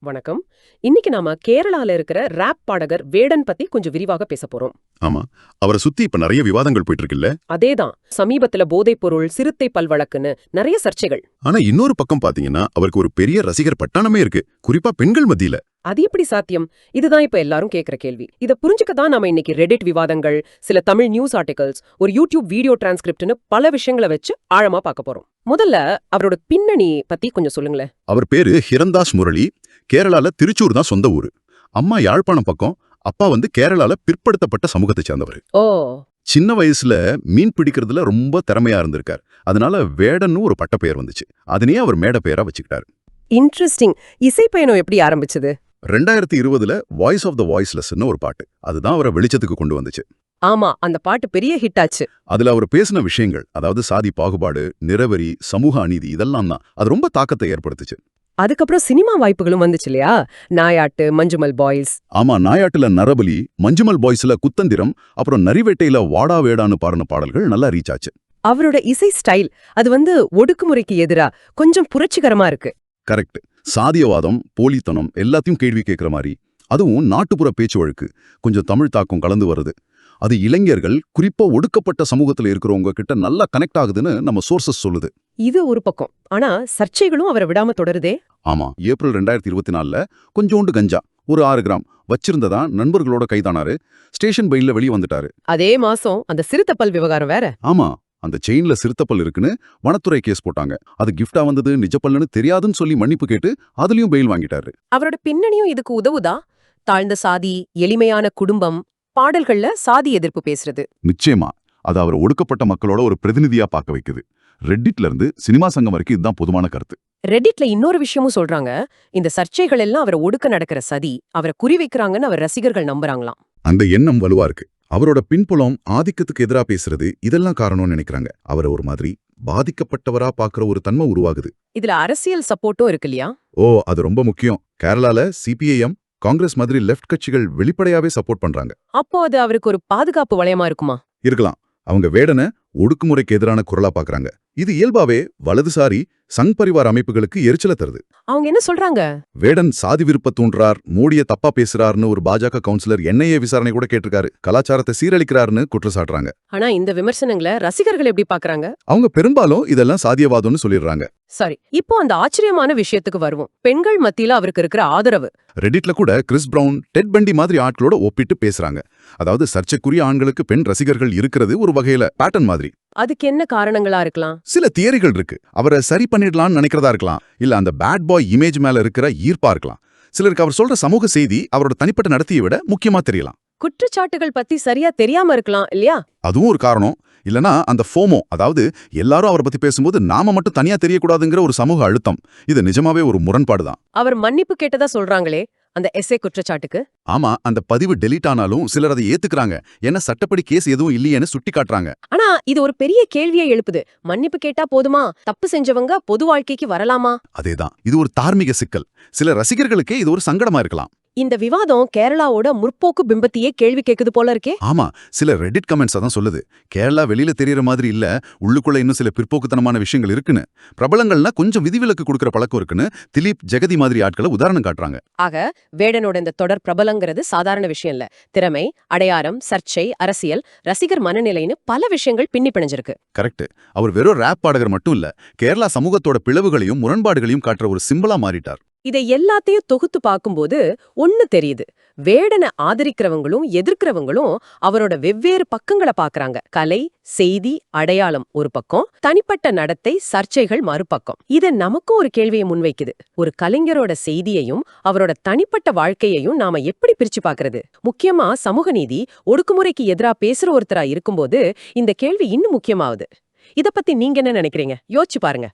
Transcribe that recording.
வணக்கம். இன்னைக்கு நாம கேரளால இருக்கிற ராப் பாடகர் வேடன் பத்தி கொஞ்சம் விரிவாக பேச போறோம். ஆமா, அவரை சுத்தி இப்ப நிறைய விவாதங்கள் போயிட்டு இருக்குல்ல. அதேதான், சமீபத்துல போதைப் பொருள், சிறுத்தை பல்வழக்குன்னு நிறைய சர்ச்சைகள். ஆனா இன்னொரு பக்கம் பாத்தீங்கன்னா அவருக்கு ஒரு பெரிய ரசிகர் பட்டாளமே இருக்கு, குறிப்பா பெண்கள் மத்தியில. அது எப்படி சாத்தியம்? இதுதான் இப்ப எல்லாரும் கேக்குற கேள்வி. இத புரிஞ்சுக்க தான் நாம இன்னைக்கு ரெடிட் விவாதங்கள், சில தமிழ் நியூஸ் ஆர்டிகல்ஸ், ஒரு யூடியூப் வீடியோ டிரான்ஸ்கிரிப்ட்னு பல விஷயங்களை வச்சு ஆழமா பார்க்க போறோம். முதல்ல அவரோட பின்னணி பத்தி கொஞ்சம் சொல்லுங்களேன். அவர் பேரு ஹிரந்தாஸ் முரளி. கேரளால திருச்சூர் தான் சொந்த ஊரு. அம்மா யாழ்ப்பாணம் பக்கம், அப்பா கேரளால பிற்படுத்தப்பட்ட சமூகத்தை சேர்ந்தவர். ஓ. சின்ன வயசுல மீன் பிடிக்கிறதுல ரொம்ப திறமையா இருந்திருக்கார். அதனால வேடன்னு ஒரு பட்ட பெயர் வந்துச்சு. அதனையே அவர் மேட பெயரா வச்சுக்கிட்டாரு. இன்ட்ரெஸ்டிங். இசை பயணம் எப்படி ஆரம்பிச்சது? 2020ல வாய்ஸ் ஆஃப் த வாய்ஸ்லெஸ்ன்னு ஒரு பாட்டு, அதுதான் அவரை வெளிச்சத்துக்கு கொண்டு வந்துச்சு. ஆமா, அந்த பாட்டு பெரிய ஹிட் ஆச்சு. அதுல அவர் பேசின விஷயங்கள், அதாவது சாதி பாகுபாடு, நிறவெறி, சமூக அநீதி, இதெல்லாம் தான் அது ரொம்ப தாக்கத்தை ஏற்படுத்துச்சு. அதுக்கப்புறம் சினிமா வாய்ப்புகளும் வந்துச்சு இல்லையா? நாயாட்டு, மஞ்சுமல் பாய்ஸ். ஆமா, நாயாட்டுல நரபலி, மஞ்சுமல் பாய்ஸ்ல குத்தந்திரம், அப்புறம் நரிவேட்டையில வாடா வேடான்னு பாடின பாடல்கள் நல்லா ரீச் ஆச்சு. அவரோட இசை ஸ்டைல் அது ஒடுக்குமுறைக்கு எதிரா கொஞ்சம் புரட்சிகரமா இருக்கு. கரெக்ட். சாதியவாதம், போலித்தனம் எல்லாத்தையும் கேள்வி கேட்கிற மாதிரி. அதுவும் நாட்டுப்புற பேச்சு வழக்கு, கொஞ்சம் தமிழ் தாக்கம் கலந்து வருது. அது இளைஞர்கள், குறிப்பா ஒடுக்கப்பட்ட சமூகத்துல இருக்கிறவங்க கிட்ட நல்லா கனெக்ட் ஆகுதுன்னு நம்ம சோர்சஸ் சொல்லுது. இது ஒரு பக்கம். ஆனா சர்ச்சைகளும் அவரை விடாம தொடருதே. ஆமா, ஏப்ரல் 2024ல கொஞ்சோண்டு கஞ்சா, ஒரு 6 கிராம் வச்சிருந்ததா நண்பர்களோட கைதானாரு. ஸ்டேஷன் பெயில்ல வெளியே வந்துட்டாரு. அதே மாசம் அந்த சிறுத்தப்பல் விவகாரம் வேற. ஆமா, அந்த செயின்ல சிறுத்தப்பல் இருக்குன்னு வனத்துறை கேஸ் போட்டாங்க. அது கிஃப்டா வந்தது, நிஜப்பல்லுன்னு தெரியாதுன்னு சொல்லி மன்னிப்பு கேட்டு அதுலயும் பெயில் வாங்கிட்டாரு. அவரோட பின்னணியும் இதுக்கு உதவுதா? தாழ்ந்த சாதி, எளிமையான குடும்பம், பாடல்கள்ல சாதி எதிர்ப்பு பேசுறது. நிச்சயமா, அது அவர் ஒடுக்கப்பட்ட மக்களோட ஒரு பிரதிநிதியா பார்க்க வைக்குது. ரெட்டிட்ல இருந்து சினிமா சங்கம் வரைக்கும் இதுதான் பொதுவான கருத்து. ரெடிட்ல இன்னொரு விஷயமும் சொல்றாங்க. இந்த சர்ச்சைகள் எல்லாம் அவரை ஒடுக்க நடக்கிற சதி, அவரை குறி வைக்கிறாங்கன்னு அவர் ரசிகர்கள் நம்புறாங்களாம். அந்த எண்ணம் வலுவா இருக்கு. அவரோட பின்புலம், ஆதிக்கத்துக்கு எதிரா பேசுறது, இதெல்லாம் காரணம்னு நினைக்கிறாங்க. அவரை ஒரு மாதிரி பாதிக்கப்பட்டவரா பாக்குற ஒரு தன்மை உருவாகுது. இதுல அரசியல் சப்போர்ட்டும் இருக்கு இல்லையா? ஓ, அது ரொம்ப முக்கியம். கேரளால சிபிஐஎம், காங்கிரஸ் மாதிரி லெஃப்ட் கட்சிகள் வெளிப்படையாவே சப்போர்ட் பண்றாங்க. அப்போ அது அவருக்கு ஒரு பாதுகாப்பு வளையமா இருக்குமா? இருக்கலாம். அவங்க வேடனை ஒடுக்குமுறைக்கு எதிரான குரலா பாக்குறாங்க. இது இயல்பாவே வலதுசாரி சங் பரிவார் அமைப்புகளுக்கு எரிச்சல தருது. அவங்க என்ன சொல்றாங்க? வேடன் சாதி விருப்ப தூண்டுறார், மோடிய தப்பா பேசுறாருன்னு ஒரு பாஜக கவுன்சிலர் என்ஐஏ விசாரணை கூட கேட்டிருக்காரு. கலாச்சாரத்தை சீரழிக்கிறாருன்னு குற்றச்சாட்டுறாங்க. ஆனா இந்த விமர்சனங்களை ரசிகர்கள் எப்படி பாக்குறாங்க? அவங்க பெரும்பாலும் இதெல்லாம் சாதியவாதம்னு சொல்லிடுறாங்க. சரி, இப்போ அந்த ஆச்சரியமான விஷயத்துக்கு வருவோம். பெண்கள் மத்தியில அவருக்கு இருக்கிற ஆதரவு. ரெடிட்ல கூட கிறிஸ் பிரவுன், டெட் பண்டி மாதிரி ஆட்களோட ஒப்பிட்டு பேசுறாங்க. அதாவது சர்ச்சைக்குரிய ஆண்களுக்கு பெண் ரசிகர்கள் இருக்கிறது ஒரு வகையில பேட்டர்ன் மாதிரி. அதுக்கு என்ன காரணங்களா இருக்கலாம்? சில தியரிகள் இருக்கு. அவரை சரி பண்ணிடலாம்னு நினைக்கிறதா இருக்கலாம். இல்ல அந்த பேட் பாய் இமேஜ் மேல இருக்கிற ஈர்ப்பா இருக்கலாம். சிலருக்கு அவர் சொல்ற சமூக செய்தி அவரோட தனிப்பட்ட நடத்தையை விட முக்கியமா தெரியலாம். குற்றச்சாட்டுகள் பத்தி சரியா தெரியாம இருக்கலாம் இல்லையா? அதுவும் ஒரு காரணம். இல்லனா அந்த ஃபோமோ, அதாவது எல்லாரும் அவரை பத்தி பேசும்போது நாம மட்டும் தனியா தெரியக்கூடாதுங்கிற ஒரு சமூக அழுத்தம். இது நிஜமாவே ஒரு முரண்பாடுதான். அவர் மன்னிப்பு கேட்டதா சொல்றாங்களே அந்த எஸ்ஏ குற்றச்சாட்டுக்கு. ஆமா, அந்த பதிவு டெலீட் ஆனாலும் சிலர் அதை ஏத்துக்கிறாங்க. ஏன்னா சட்டப்படி கேஸ் எதுவும் இல்லையேன்னு சுட்டி காட்டுறாங்க. ஆனா இது ஒரு பெரிய கேள்வியை எழுப்புது. மன்னிப்பு கேட்டா போதுமா? தப்பு செஞ்சவங்க பொது வாழ்க்கைக்கு வரலாமா? அதேதான், இது ஒரு தார்மீக சிக்கல். சில ரசிகர்களுக்கே இது ஒரு சங்கடமா இருக்கலாம். இந்த விவாதம் கேரளாவோட முற்போக்கு பிம்பத்தையே கேள்வி கேக்குது போல இருக்கே. ஆமா, சில ரெடிட் கமெண்ட்ஸ் தான் சொல்லுது. கேரளா வெளியில தெரியற மாதிரி இல்ல, உள்ளுக்குள்ள இன்னும் சில பிற்போக்குத்தனமான விஷயங்கள் இருக்குன்னு. பிரபலங்கள்னா கொஞ்சம் விதிவிலக்கு கொடுக்கற பழக்கம் இருக்குன்னு திலீப், ஜெகதி மாதிரி ஆட்களை உதாரணம் காட்டுறாங்க. ஆக வேடனோட இந்த தொடர் பிரபலங்கிறது சாதாரண விஷயம் இல்ல. திறமை, அடையாளம், சர்ச்சை, அரசியல், ரசிகர் மனநிலைன்னு பல விஷயங்கள் பின்னி பிணைஞ்சிருக்கு. கரெக்ட். அவர் வெறும் ரேப் பாடகர் மட்டும் இல்ல, கேரளா சமூகத்தோட பிளவுகளையும் முரண்பாடுகளையும் காட்டுற ஒரு சிம்பலா மாறிட்டார். இதை எல்லாத்தையும் தொகுத்து பார்க்கும்போது ஒண்ணு தெரியுது. வேடனை ஆதரிக்கிறவங்களும் எதிர்க்கிறவங்களும் அவரோட வெவ்வேறு பக்கங்களை பாக்குறாங்க. கலை, செய்தி, அடையாளம் ஒரு பக்கம், தனிப்பட்ட நடத்தை, சர்ச்சைகள் மறுபக்கம். இத நமக்கும் ஒரு கேள்வியை முன்வைக்குது. ஒரு கலைஞரோட செய்தியையும் அவரோட தனிப்பட்ட வாழ்க்கையையும் நாம எப்படி பிரிச்சு பாக்குறது? முக்கியமா சமூக நீதி, ஒடுக்குமுறைக்கு எதிரா பேசுற ஒருத்தரா இருக்கும்போது இந்த கேள்வி இன்னும் முக்கியமாவுது. இத பத்தி நீங்க என்ன நினைக்கிறீங்க? யோசிச்சு பாருங்க.